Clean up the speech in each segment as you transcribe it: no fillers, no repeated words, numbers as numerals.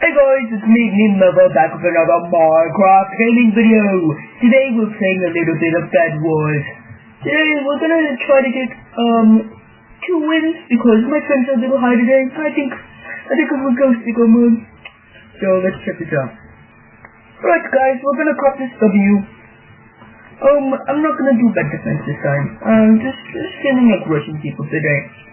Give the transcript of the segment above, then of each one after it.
Hey guys, it's me, Mother, back with another Minecraft gaming video. Today we're playing a little bit of Bed Wars. Today we're gonna try to get 2 wins because my friends are a little high today. I think it will go sticker mode. So let's check this out. Alright guys, we're gonna cop this W. I'm not gonna do bed defense this time. Just killing like Russian people today.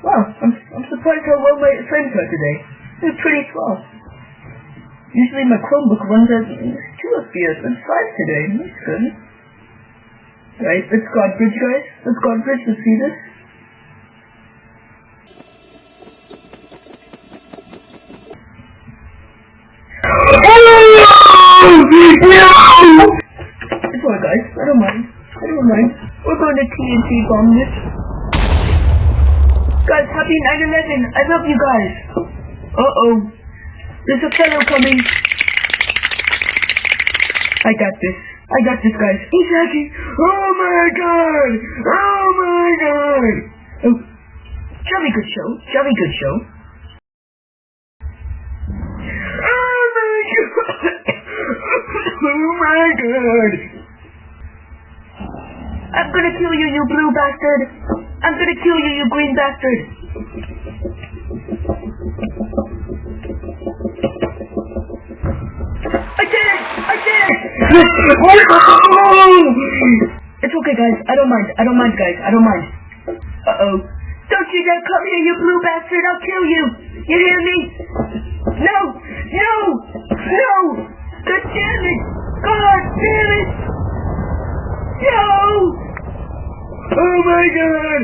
Wow, I'm surprised how well my frames are today. They're pretty slow. Usually my Chromebook runs at 2 FPS, and 5 today. That's good. Right, let's guard bridge, guys. Let's guard bridge, let's see this. No! It's alright, guys. I don't mind. We're going to TNT bomb this. Guys, happy 9/11! I love you guys! Uh-oh. There's a fellow coming. I got this, guys. He's hacking! Oh my god! Oh, jolly good show. Oh my god! I'm gonna kill you, you blue bastard! I'm gonna kill you, you green bastard! I did it! It's okay, guys. I don't mind, guys. Uh-oh. Don't you dare come here, you blue bastard! I'll kill you! You hear me? No! God damn it! No! Oh my god!